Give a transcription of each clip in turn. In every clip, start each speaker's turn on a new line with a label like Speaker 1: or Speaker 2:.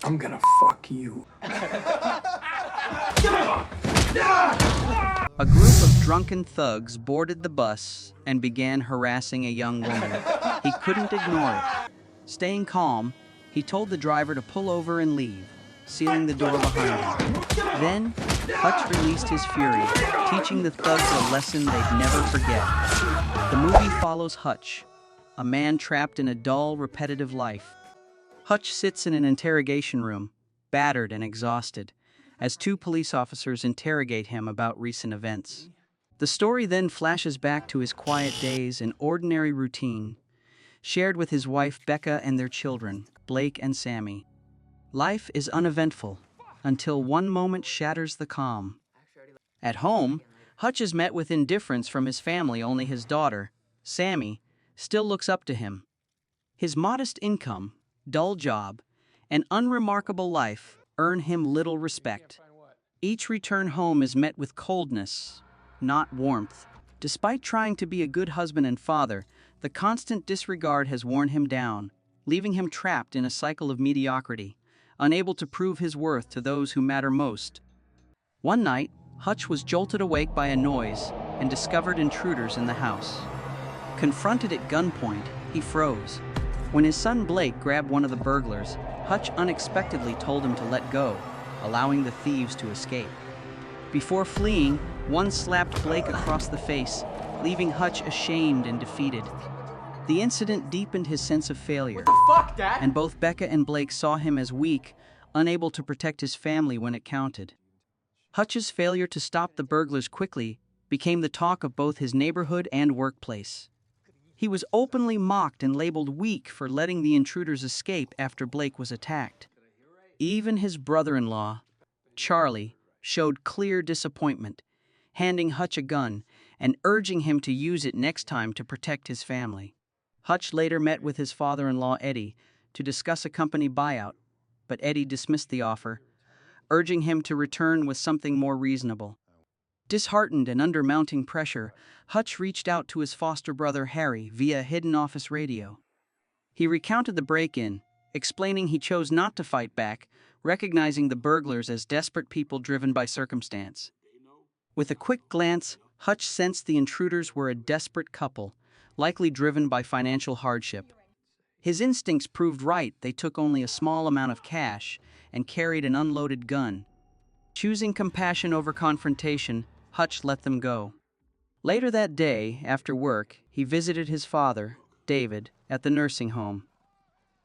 Speaker 1: I'm gonna fuck you.
Speaker 2: A group of drunken thugs boarded the bus and began harassing a young woman. He couldn't ignore it. Staying calm, he told the driver to pull over and leave, sealing the door behind him. Then, Hutch released his fury, teaching the thugs a lesson they'd never forget. The movie follows Hutch, a man trapped in a dull, repetitive life. Hutch sits in an interrogation room, battered and exhausted, as two police officers interrogate him about recent events. The story then flashes back to his quiet days and ordinary routine, shared with his wife Becca and their children, Blake and Sammy. Life is uneventful, until one moment shatters the calm. At home, Hutch is met with indifference from his family. Only his daughter, Sammy, still looks up to him. His modest income, dull job, and unremarkable life earn him little respect. Each return home is met with coldness, not warmth. Despite trying to be a good husband and father, the constant disregard has worn him down, leaving him trapped in a cycle of mediocrity, unable to prove his worth to those who matter most. One night, Hutch was jolted awake by a noise and discovered intruders in the house. Confronted at gunpoint, he froze. When his son Blake grabbed one of the burglars, Hutch unexpectedly told him to let go, allowing the thieves to escape. Before fleeing, one slapped Blake across the face, leaving Hutch ashamed and defeated. The incident deepened his sense of failure, and both Becca and Blake saw him as weak, unable to protect his family when it counted. Hutch's failure to stop the burglars quickly became the talk of both his neighborhood and workplace. He was openly mocked and labeled weak for letting the intruders escape after Blake was attacked. Even his brother-in-law, Charlie, showed clear disappointment, handing Hutch a gun and urging him to use it next time to protect his family. Hutch later met with his father-in-law, Eddie, to discuss a company buyout, but Eddie dismissed the offer, urging him to return with something more reasonable. Disheartened and under mounting pressure, Hutch reached out to his foster brother Harry via hidden office radio. He recounted the break-in, explaining he chose not to fight back, recognizing the burglars as desperate people driven by circumstance. With a quick glance, Hutch sensed the intruders were a desperate couple, likely driven by financial hardship. His instincts proved right. They took only a small amount of cash and carried an unloaded gun. Choosing compassion over confrontation, Hutch let them go. Later that day, after work, he visited his father, David, at the nursing home.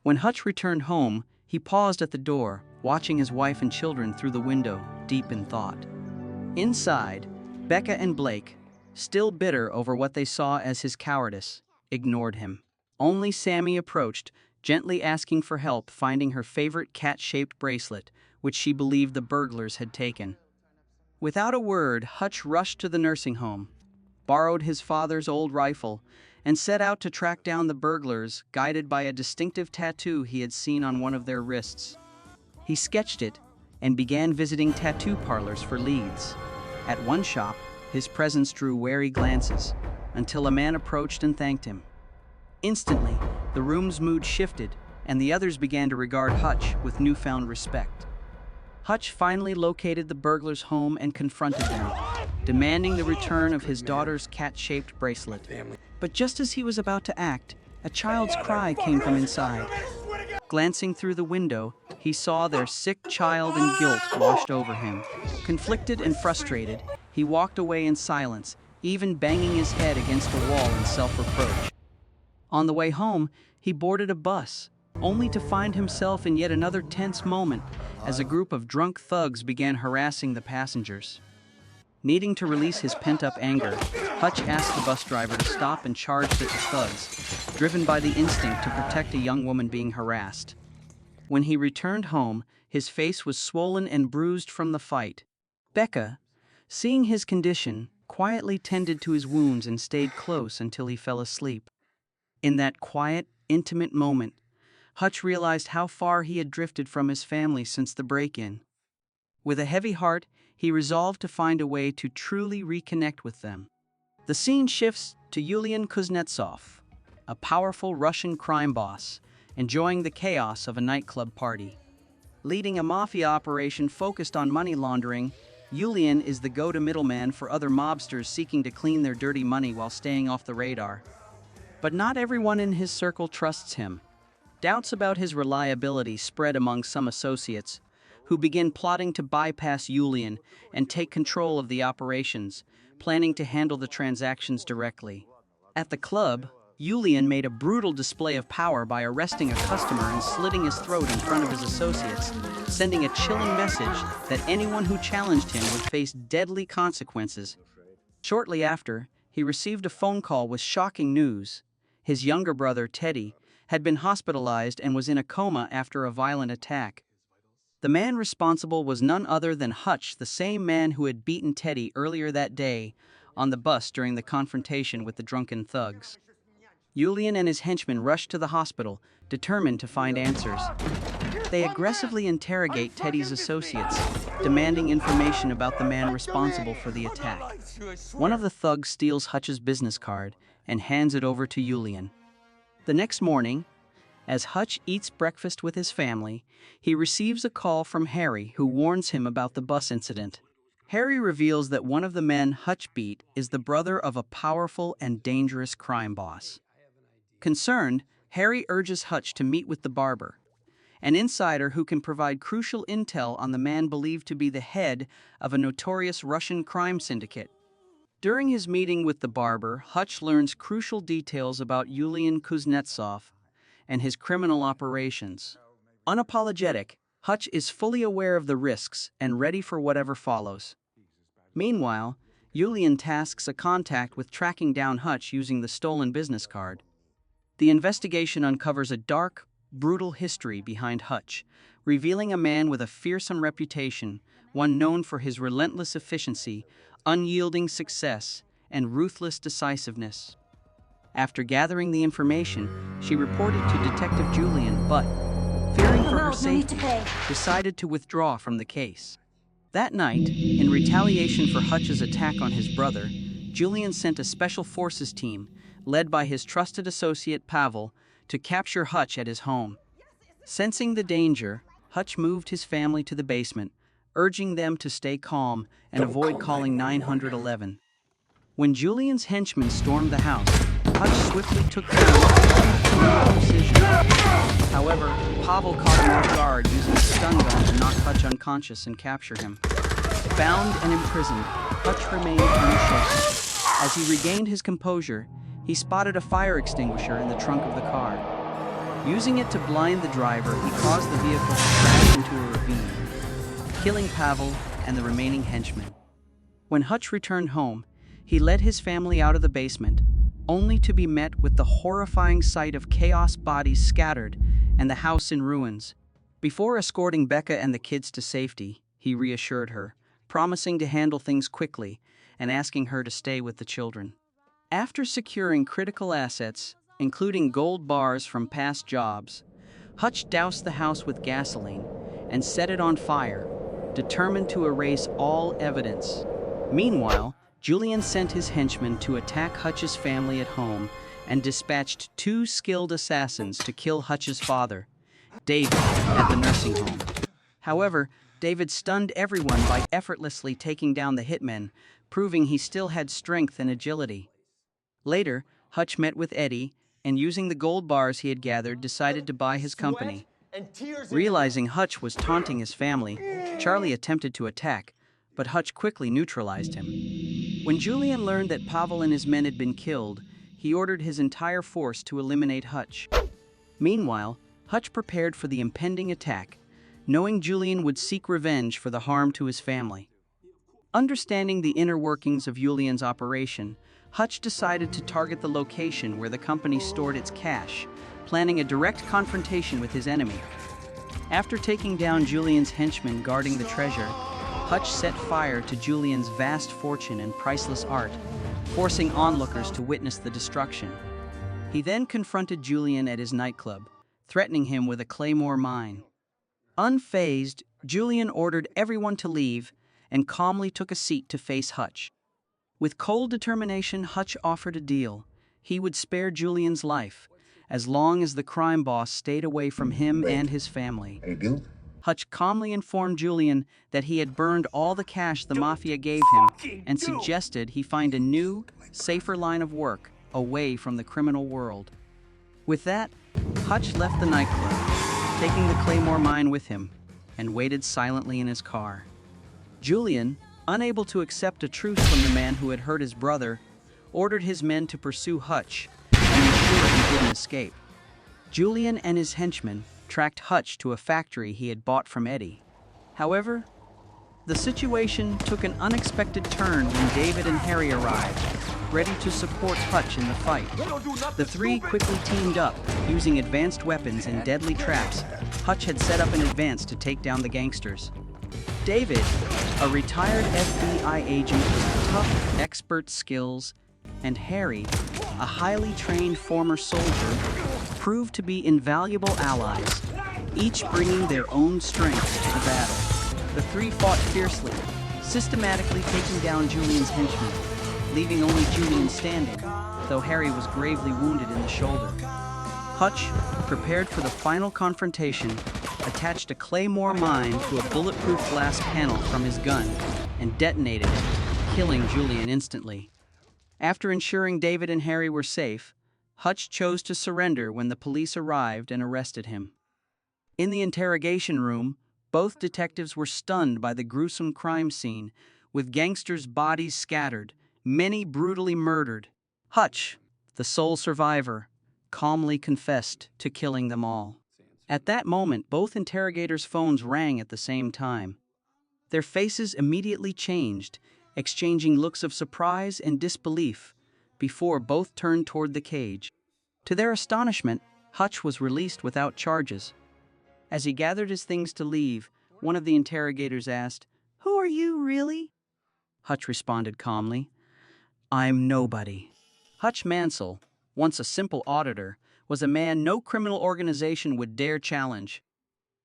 Speaker 2: When Hutch returned home, he paused at the door, watching his wife and children through the window, deep in thought. Inside, Becca and Blake, still bitter over what they saw as his cowardice, ignored him. Only Sammy approached, gently asking for help finding her favorite cat-shaped bracelet, which she believed the burglars had taken. Without a word, Hutch rushed to the nursing home, borrowed his father's old rifle, and set out to track down the burglars, guided by a distinctive tattoo he had seen on one of their wrists. He sketched it and began visiting tattoo parlors for leads. At one shop, his presence drew wary glances, until a man approached and thanked him. Instantly, the room's mood shifted, and the others began to regard Hutch with newfound respect. Hutch finally located the burglars' home and confronted them, demanding the return of his daughter's cat-shaped bracelet. But just as he was about to act, a child's cry came from inside. Glancing through the window, he saw their sick child, and guilt washed over him. Conflicted and frustrated, he walked away in silence, even banging his head against a wall in self-reproach. On the way home, he boarded a bus, only to find himself in yet another tense moment as a group of drunk thugs began harassing the passengers. Needing to release his pent-up anger, Hutch asked the bus driver to stop and charged at the thugs, driven by the instinct to protect a young woman being harassed. When he returned home, his face was swollen and bruised from the fight. Becca, seeing his condition, quietly tended to his wounds and stayed close until he fell asleep. In that quiet, intimate moment, Hutch realized how far he had drifted from his family since the break-in. With a heavy heart, he resolved to find a way to truly reconnect with them. The scene shifts to Yulian Kuznetsov, a powerful Russian crime boss, enjoying the chaos of a nightclub party. Leading a mafia operation focused on money laundering, Julian is the go-to middleman for other mobsters seeking to clean their dirty money while staying off the radar. But not everyone in his circle trusts him. Doubts about his reliability spread among some associates, who begin plotting to bypass Julian and take control of the operations, planning to handle the transactions directly. At the club, Julian made a brutal display of power by arresting a customer and slitting his throat in front of his associates, sending a chilling message that anyone who challenged him would face deadly consequences. Shortly after, he received a phone call with shocking news. His younger brother, Teddy, had been hospitalized and was in a coma after a violent attack. The man responsible was none other than Hutch, the same man who had beaten Teddy earlier that day on the bus during the confrontation with the drunken thugs. Julian and his henchmen rushed to the hospital, determined to find answers. They aggressively interrogate Teddy's associates, demanding information about the man responsible for the attack. One of the thugs steals Hutch's business card and hands it over to Julian. The next morning, as Hutch eats breakfast with his family, he receives a call from Harry, who warns him about the bus incident. Harry reveals that one of the men Hutch beat is the brother of a powerful and dangerous crime boss. Concerned, Harry urges Hutch to meet with the barber, an insider who can provide crucial intel on the man believed to be the head of a notorious Russian crime syndicate. During his meeting with the barber, Hutch learns crucial details about Yulian Kuznetsov and his criminal operations. Unapologetic, Hutch is fully aware of the risks and ready for whatever follows. Meanwhile, Yulian tasks a contact with tracking down Hutch using the stolen business card. The investigation uncovers a dark, brutal history behind Hutch, revealing a man with a fearsome reputation, one known for his relentless efficiency, unyielding success, and ruthless decisiveness. After gathering the information, she reported to Detective Julian, but, fearing for her safety, decided to withdraw from the case. That night, in retaliation for Hutch's attack on his brother, Julian sent a special forces team, led by his trusted associate Pavel, to capture Hutch at his home. Sensing the danger, Hutch moved his family to the basement, urging them to stay calm and avoid calling 911. When Julian's henchmen stormed the house, Hutch swiftly took them with precision. However, Pavel caught him off guard using a stun gun to knock Hutch unconscious and capture him. Bound and imprisoned, Hutch remained unshaken. As he regained his composure, he spotted a fire extinguisher in the trunk of the car. Using it to blind the driver, he caused the vehicle to crash into a ravine, killing Pavel and the remaining henchmen. When Hutch returned home, he led his family out of the basement, only to be met with the horrifying sight of chaos, bodies scattered, and the house in ruins. Before escorting Becca and the kids to safety, he reassured her, promising to handle things quickly and asking her to stay with the children. After securing critical assets, including gold bars from past jobs, Hutch doused the house with gasoline and set it on fire, determined to erase all evidence. Meanwhile, Julian sent his henchmen to attack Hutch's family at home and dispatched 2 skilled assassins to kill Hutch's father, David, at the nursing home. However, David stunned everyone by effortlessly taking down the hitmen, proving he still had strength and agility. Later, Hutch met with Eddie, and using the gold bars he had gathered, decided to buy his company. Realizing Hutch was taunting his family, Charlie attempted to attack, but Hutch quickly neutralized him. When Julian learned that Pavel and his men had been killed, he ordered his entire force to eliminate Hutch. Meanwhile, Hutch prepared for the impending attack, knowing Julian would seek revenge for the harm to his family. Understanding the inner workings of Julian's operation, Hutch decided to target the location where the company stored its cash, planning a direct confrontation with his enemy. After taking down Julian's henchmen guarding the treasure, Hutch set fire to Julian's vast fortune and priceless art, forcing onlookers to witness the destruction. He then confronted Julian at his nightclub, threatening him with a claymore mine. Unfazed, Julian ordered everyone to leave and calmly took a seat to face Hutch. With cold determination, Hutch offered a deal. He would spare Julian's life, as long as the crime boss stayed away from him and his family. Hutch calmly informed Julian that he had burned all the cash the mafia gave him and suggested he find a new, safer line of work away from the criminal world. With that, Hutch left the nightclub, taking the Claymore mine with him, and waited silently in his car. Julian, unable to accept a truce from the man who had hurt his brother, ordered his men to pursue Hutch and ensure he didn't escape. Julian and his henchmen tracked Hutch to a factory he had bought from Eddie. However, the situation took an unexpected turn when David and Harry arrived, ready to support Hutch in the fight. The three quickly teamed up, using advanced weapons and deadly traps Hutch had set up in advance to take down the gangsters. David, a retired FBI agent with tough, expert skills, and Harry, a highly trained former soldier, proved to be invaluable allies, each bringing their own strengths to the battle. The three fought fiercely, systematically taking down Julian's henchmen, leaving only Julian standing, though Harry was gravely wounded in the shoulder. Hutch, prepared for the final confrontation, attached a Claymore mine to a bulletproof glass panel from his gun and detonated it, killing Julian instantly. After ensuring David and Harry were safe, Hutch chose to surrender when the police arrived and arrested him. In the interrogation room, both detectives were stunned by the gruesome crime scene, with gangsters' bodies scattered, many brutally murdered. Hutch, the sole survivor, calmly confessed to killing them all. At that moment, both interrogators' phones rang at the same time. Their faces immediately changed, exchanging looks of surprise and disbelief, before both turned toward the cage. To their astonishment, Hutch was released without charges. As he gathered his things to leave, one of the interrogators asked, "Who are you, really?" Hutch responded calmly, "I'm nobody." Hutch Mansell, once a simple auditor, was a man no criminal organization would dare challenge.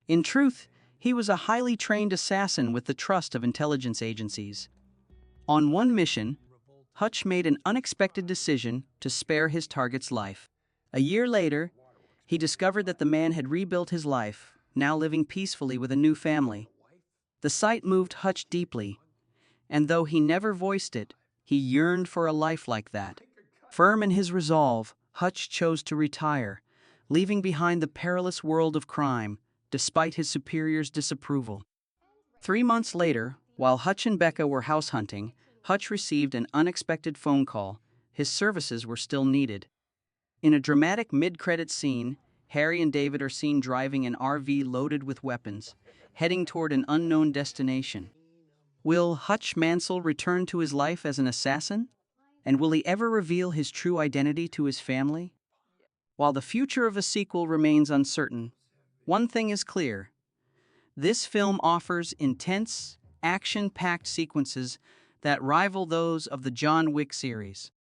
Speaker 2: In truth, he was a highly trained assassin with the trust of intelligence agencies. On one mission, Hutch made an unexpected decision to spare his target's life. A year later, he discovered that the man had rebuilt his life, now living peacefully with a new family. The sight moved Hutch deeply, and though he never voiced it, he yearned for a life like that. Firm in his resolve, Hutch chose to retire, leaving behind the perilous world of crime, despite his superiors' disapproval. 3 months later, while Hutch and Becca were house hunting, Hutch received an unexpected phone call. His services were still needed. In a dramatic mid-credit scene, Harry and David are seen driving an RV loaded with weapons, heading toward an unknown destination. Will Hutch Mansell return to his life as an assassin? And will he ever reveal his true identity to his family? While the future of a sequel remains uncertain, one thing is clear. This film offers intense, action-packed sequences that rival those of the John Wick series.